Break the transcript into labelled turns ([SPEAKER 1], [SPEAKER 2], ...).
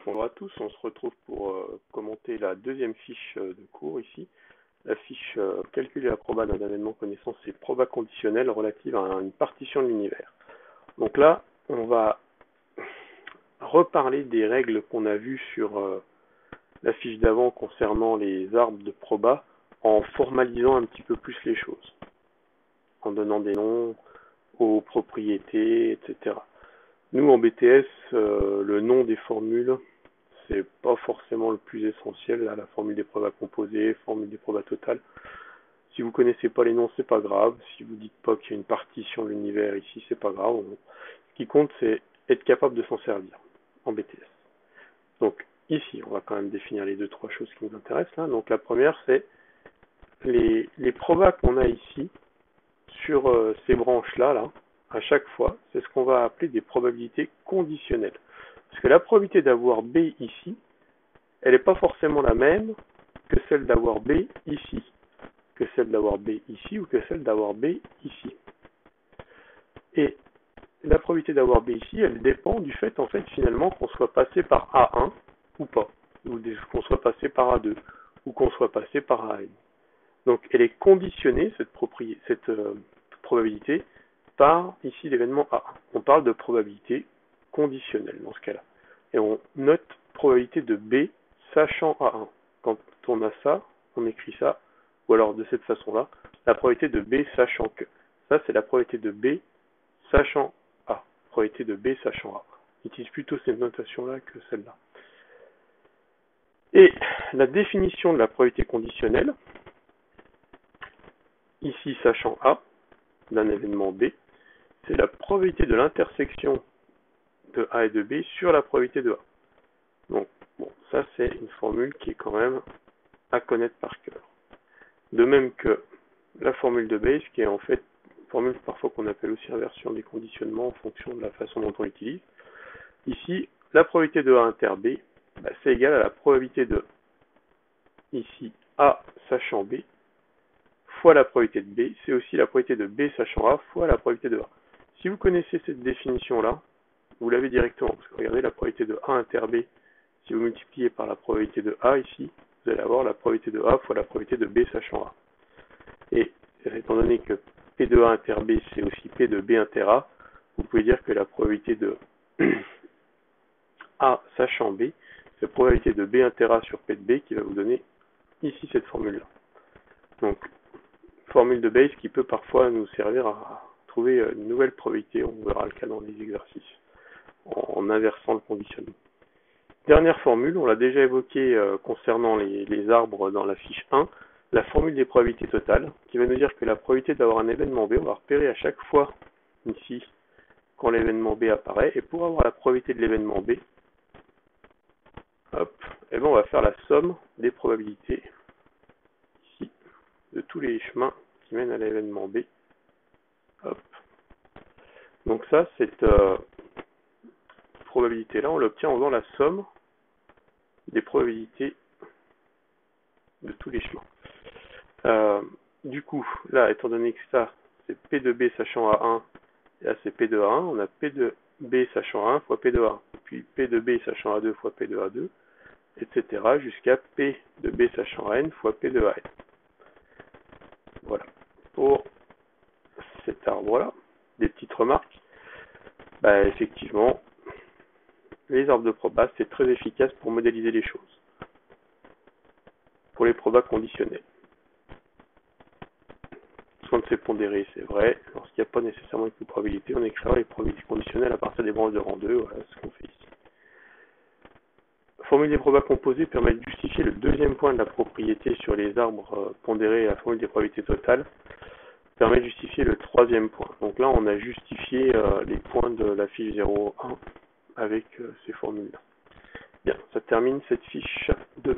[SPEAKER 1] Bonjour à tous, on se retrouve pour commenter la deuxième fiche de cours ici, la fiche calculer la proba d'un événement connaissance et proba conditionnelle relative à une partition de l'univers. Donc là, on va reparler des règles qu'on a vues sur la fiche d'avant concernant les arbres de proba en formalisant un petit peu plus les choses, en donnant des noms aux propriétés, etc. Nous, en BTS, le nom des formules, c'est pas forcément le plus essentiel. Là, la formule des probas composées, formule des probas totales. Si vous connaissez pas les noms, c'est pas grave. Si vous dites pas qu'il y a une partition de l'univers ici, c'est pas grave. Ce qui compte, c'est être capable de s'en servir en BTS. Donc ici, on va quand même définir les 2-3 choses qui nous intéressent là. Donc la première, c'est les probas qu'on a ici sur ces branches-là, là, à chaque fois, c'est ce qu'on va appeler des probabilités conditionnelles. Parce que la probabilité d'avoir B ici, elle n'est pas forcément la même que celle d'avoir B ici, que celle d'avoir B ici ou que celle d'avoir B ici. Et la probabilité d'avoir B ici, elle dépend du fait, en fait, finalement, qu'on soit passé par A1 ou pas, ou qu'on soit passé par A2, ou qu'on soit passé par AN. Donc, elle est conditionnée, cette probabilité, par, ici, l'événement A1. On parle de probabilité conditionnelle, dans ce cas-là. Et on note probabilité de B sachant A1. Quand on a ça, on écrit ça, ou alors de cette façon-là, la probabilité de B sachant que. Ça, c'est la probabilité de B sachant A. Probabilité de B sachant A. On utilise plutôt cette notation-là que celle-là. Et la définition de la probabilité conditionnelle, ici sachant A, d'un événement B, c'est la probabilité de l'intersection de A et de B sur la probabilité de A. Donc, bon, ça c'est une formule qui est quand même à connaître par cœur. De même que la formule de Bayes, qui est en fait une formule parfois qu'on appelle aussi inversion des conditionnements en fonction de la façon dont on l'utilise. Ici, la probabilité de A inter B, c'est égal à la probabilité de, ici, A sachant B, fois la probabilité de B, c'est aussi la probabilité de B sachant A fois la probabilité de A. Si vous connaissez cette définition-là, vous l'avez directement, parce que regardez la probabilité de A inter B, si vous multipliez par la probabilité de A ici, vous allez avoir la probabilité de A fois la probabilité de B sachant A. Et étant donné que P de A inter B, c'est aussi P de B inter A, vous pouvez dire que la probabilité de A sachant B, c'est la probabilité de B inter A sur P de B qui va vous donner ici cette formule-là. Donc, formule de Bayes qui peut parfois nous servir à trouver une nouvelle probabilité, on verra le cas dans les exercices, en inversant le conditionnement. Dernière formule, on l'a déjà évoqué concernant les arbres dans la fiche 1, la formule des probabilités totales, qui va nous dire que la probabilité d'avoir un événement B, on va repérer à chaque fois, ici, quand l'événement B apparaît, et pour avoir la probabilité de l'événement B, hop, et ben on va faire la somme des probabilités, ici, de tous les chemins qui mènent à l'événement B. Hop. Donc ça, cette probabilité-là, on l'obtient en faisant la somme des probabilités de tous les chemins. Du coup, là, étant donné que ça, c'est P de B sachant A1, et là c'est P de A1, on a P de B sachant A1 fois P de A1, puis P de B sachant A2 fois P de A2, etc. jusqu'à P de B sachant AN fois P de AN. Voilà. Pour cet arbre-là, des petites remarques. Effectivement, les arbres de probas, c'est très efficace pour modéliser les choses. Pour les probas conditionnels. Soin de ces pondérés, c'est vrai. Lorsqu'il n'y a pas nécessairement une probabilité, on écrira les probabilités conditionnelles à partir des branches de rang 2. Voilà ce qu'on fait ici. La formule des probas composées permet de justifier le deuxième point de la propriété sur les arbres pondérés et la formule des probabilités totales permet de justifier le troisième point. Donc là, on a justifié les points de la fiche 0,1 avec ces formules-là. Bien, ça termine cette fiche 2.